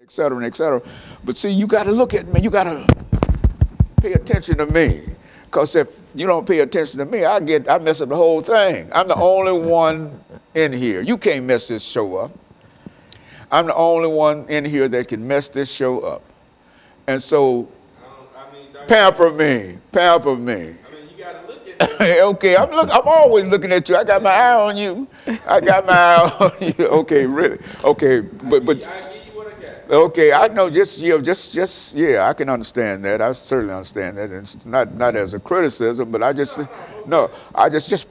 et cetera, and et cetera. But see, you got to look at me. You got to pay attention to me. Because if you don't pay attention to me, I mess up the whole thing. I'm the only one in here. You can't mess this show up. I'm the only one in here that can mess this show up. And so, pamper me, pamper me. I mean, you got to look at me. Okay, I'm always looking at you. I got my eye on you. I got my eye on you. Okay, really. Okay, but. I give you what I got. Okay, I know. Yeah, I can understand that. I certainly understand that. And it's not as a criticism, but I just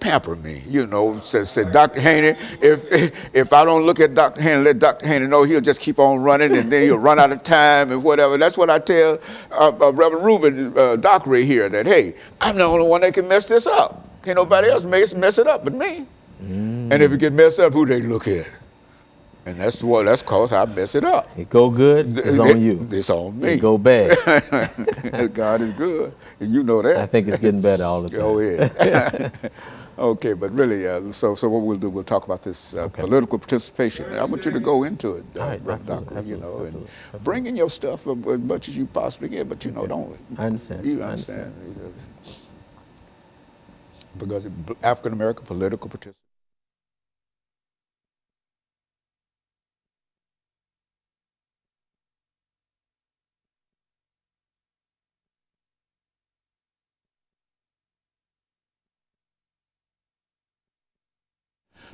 pamper me. You know, said Dr. Haney. If I don't look at Dr. Haney, let Dr. Haney know, he'll just keep on running, and then he'll run out of time and whatever. That's what I tell Reverend Reuben Dockery here. That hey, I'm the only one that can mess this up. Can't nobody else mess it up but me. And if it get messed up, who they look at? And that's cause I mess it up. It go good, it's on you. It's on me. It go bad. God is good. And you know that. I think it's getting better all the time. Oh, yeah. Okay, but really, so what we'll do, we'll talk about this political participation. I want you to go into it, Doctor, you know, and bring in your stuff as much as you possibly can, but, you know, don't. I understand. You understand. Because African-American political participation.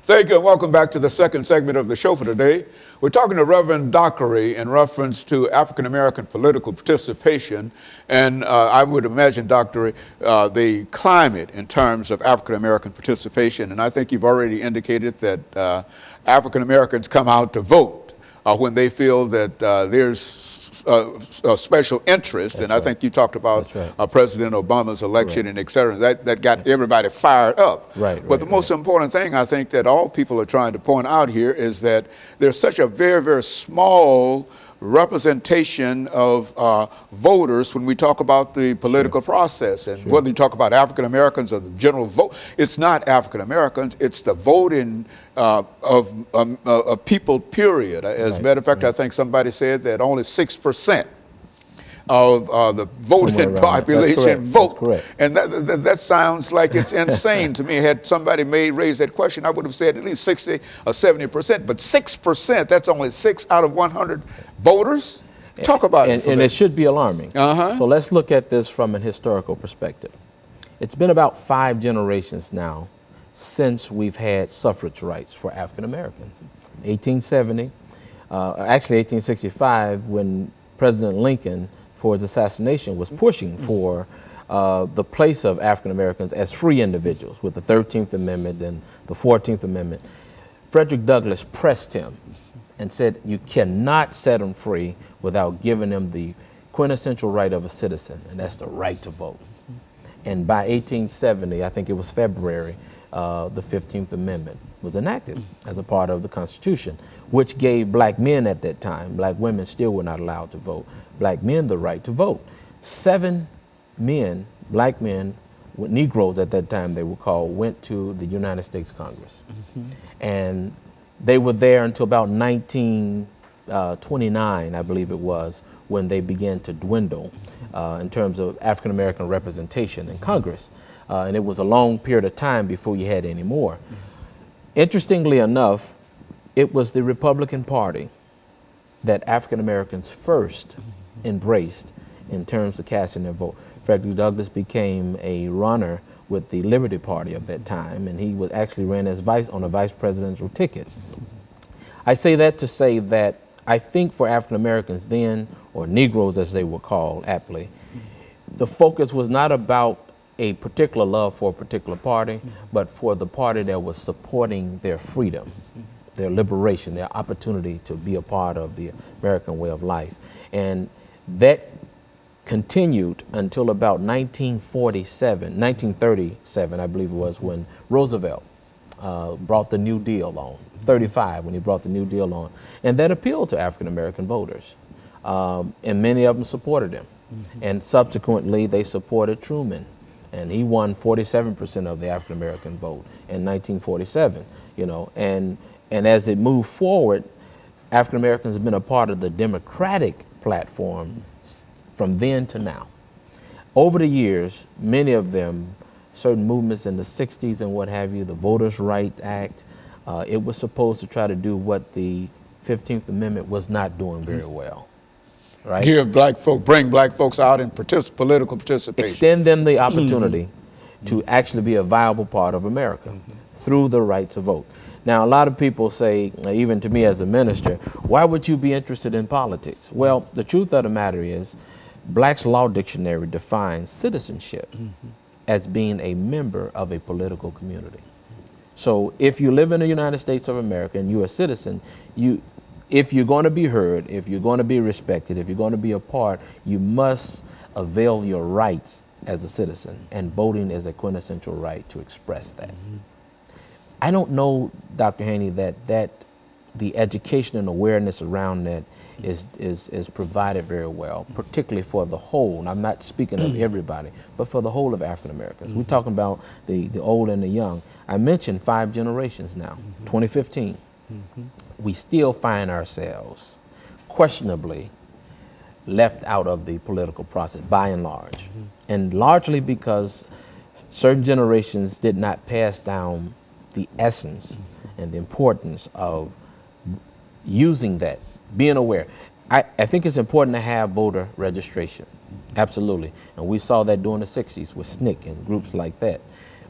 Thank you, and welcome back to the second segment of the show for today. We're talking to Reverend Dockery in reference to African-American political participation, and I would imagine, Dockery, the climate in terms of African-American participation, and I think you've already indicated that African-Americans come out to vote when they feel that there's a special interest, and I think you talked about President Obama's election and et cetera. That got everybody fired up. But the most important thing I think that all people are trying to point out here is that there's such a very, very small representation of voters when we talk about the political process. And whether you talk about African Americans or the general vote, it's not African Americans, it's the voting of people, period. As a matter of fact, I think somebody said that only 6% of the voting population vote. And that sounds like it's insane to me. Had somebody raised that question, I would have said at least 60 or 70%. But 6%, that's only 6 out of 100 voters? Talk about it. And it should be alarming. So let's look at this from a historical perspective. It's been about 5 generations now since we've had suffrage rights for African Americans. 1870, actually 1865, when President Lincoln, for his assassination, was pushing for the place of African Americans as free individuals with the 13th Amendment and the 14th Amendment. Frederick Douglass pressed him and said, you cannot set them free without giving them the quintessential right of a citizen, and that's the right to vote. And by 1870, I think it was February, the 15th Amendment was enacted as a part of the Constitution, which gave black men at that time, black women still were not allowed to vote, black men the right to vote. 7 men, black men, Negroes at that time they were called, went to the United States Congress. And they were there until about 1929, I believe it was, when they began to dwindle in terms of African American representation in Congress. And it was a long period of time before you had any more. Interestingly enough, it was the Republican Party that African Americans first embraced in terms of casting their vote. Frederick Douglass became a runner with the Liberty Party of that time, and he was actually ran as on a vice presidential ticket. I say that to say that I think for African Americans then, or Negroes as they were called aptly, the focus was not about a particular love for a particular party, but for the party that was supporting their freedom, their liberation, their opportunity to be a part of the American way of life. And that continued until about 1937, I believe it was, when Roosevelt brought the New Deal on, 35 when he brought the New Deal on. And that appealed to African American voters. And many of them supported him. And subsequently they supported Truman. And he won 47% of the African American vote in 1947, you know. And as it moved forward, African Americans have been a part of the Democratic platform from then to now. Over the years, many of them, certain movements in the 60s and what have you, the Voters' Rights Act, it was supposed to try to do what the 15th Amendment was not doing very well. Right? Give black folk, bring black folks out in political participation. Extend them the opportunity to actually be a viable part of America through the right to vote. Now, a lot of people say, even to me as a minister, why would you be interested in politics? Well, the truth of the matter is, Black's Law Dictionary defines citizenship as being a member of a political community. So if you live in the United States of America and you're a citizen, if you're going to be heard, if you're going to be respected, if you're going to be a part, you must avail your rights as a citizen, and voting is a quintessential right to express that. I don't know, Dr. Haney, that the education and awareness around that is provided very well, particularly for the whole. And I'm not speaking of everybody, but for the whole of African Americans. We're talking about the old and the young. I mentioned 5 generations now, 2015. We still find ourselves questionably left out of the political process, by and large. And largely because certain generations did not pass down the essence and the importance of using that, being aware. I think it's important to have voter registration, absolutely. And we saw that during the 60s with SNCC and groups like that.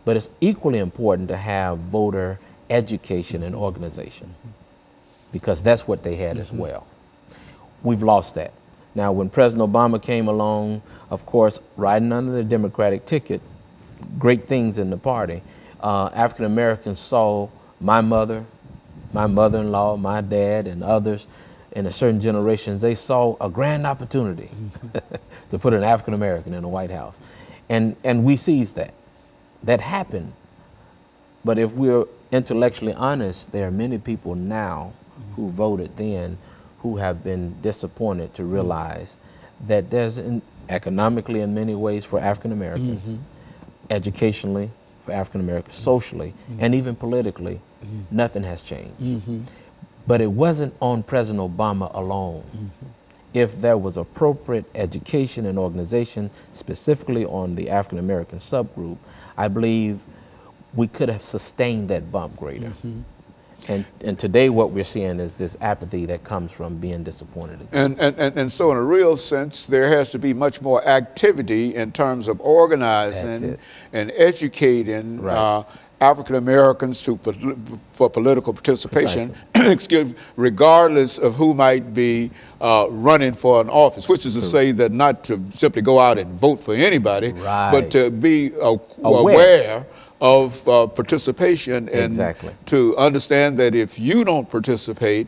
But it's equally important to have voter education and organization, because that's what they had as well. We've lost that. Now, when President Obama came along, of course, riding under the Democratic ticket, great things in the party, African Americans saw my mother, my mother-in-law, my dad, and others in a certain generations, they saw a grand opportunity to put an African American in the White House. And we seized that. That happened. But if we're intellectually honest, there are many people now who voted then who have been disappointed to realize that there's, economically in many ways for African Americans, educationally for African Americans, socially, and even politically, nothing has changed. But it wasn't on President Obama alone. If there was appropriate education and organization, specifically on the African American subgroup, I believe we could have sustained that bump greater. And today what we're seeing is this apathy that comes from being disappointed. And so in a real sense, there has to be much more activity in terms of organizing and educating African Americans for political participation, regardless of who might be running for an office, which is to say that not to simply go out and vote for anybody, but to be aware of participation and to understand that if you don't participate,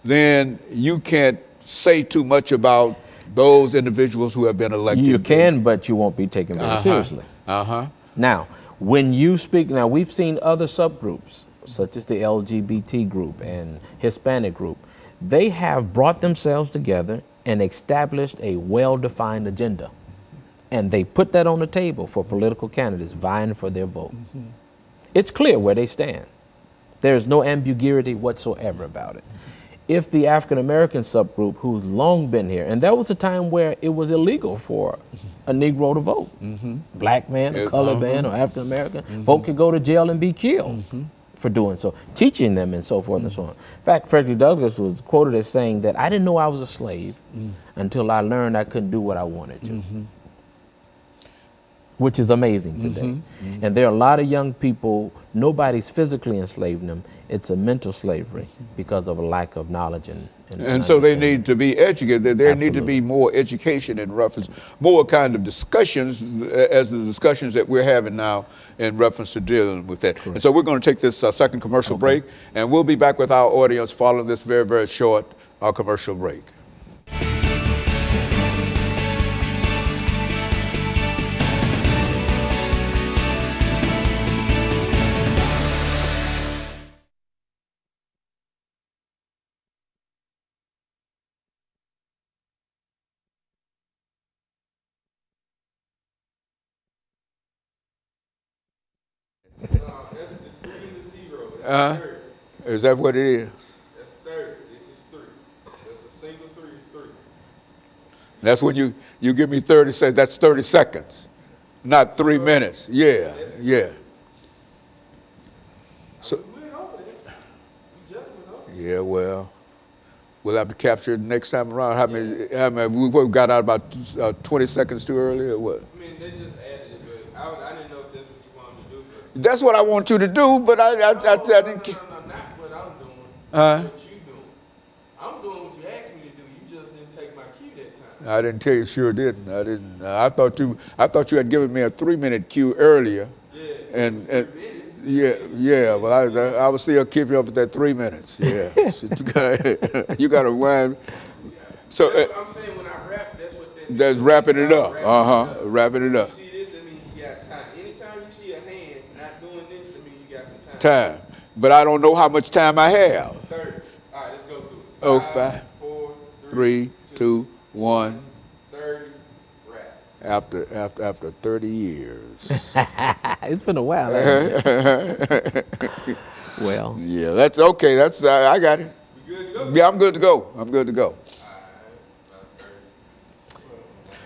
then you can't say too much about those individuals who have been elected. You can, but you won't be taken very seriously. Now, when you speak, now we've seen other subgroups, such as the LGBT group and Hispanic group, they have brought themselves together and established a well-defined agenda. And they put that on the table for political candidates vying for their vote. It's clear where they stand. There's no ambiguity whatsoever about it. If the African American subgroup, who's long been here, and there was a time where it was illegal for a Negro to vote, black man, or colored man, or African American, folk could go to jail and be killed for doing so, teaching them and so forth and so on. In fact, Frederick Douglass was quoted as saying that I didn't know I was a slave until I learned I couldn't do what I wanted to. Which is amazing today. And there are a lot of young people, nobody's physically enslaving them, it's a mental slavery because of a lack of knowledge and so they need to be educated. There need to be more education in reference, more kind of discussions as the discussions that we're having now in reference to dealing with that. And so we're going to take this second commercial break, and we'll be back with our audience following this very, very short commercial break. That's the 3 and the 0. That's third. Is that what it is? That's third. This is 3. That's when you give me 30 seconds. That's 30 seconds, not 3 minutes. Yeah, yeah. So, yeah, well, we'll have to capture it next time around. How many we got out about 20 seconds too early or what? I mean, they just added it, but I didn't know if that's what you wanted to do. That's what I want you to do, but I didn't. No, not what I'm doing. What you doing? I'm doing what you asked me to do. You just didn't take my cue that time. I didn't tell you. Sure didn't. I didn't. I thought you had given me a 3-minute cue earlier. Yeah. And yeah. Well, I was still keeping up with that 3 minutes. Yeah. So you got to wind. So That's what I'm saying. When I rap, that's what that's wrapping it up. Wrapping it up. You see this, that means you got time. Anytime you see a hand not doing this, that means you got some time. Time. But I don't know how much time I have. 30. All right, let's go through it. Oh, 5, 4, 3, 2, 1. 30, rap. After 30 years. It's been a while. Hasn't it? Well. Yeah, that's okay. That's I got it. You good to go? Yeah, I'm good to go. I'm good to go.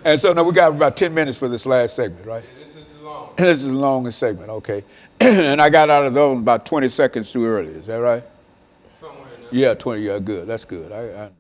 And so now we got about 10 minutes for this last segment, right? Yeah, this is the longest. This is the longest segment, okay. And I got out of those about 20 seconds too early. Is that right? Somewhere in there. Yeah, 20. Yeah, good. That's good. I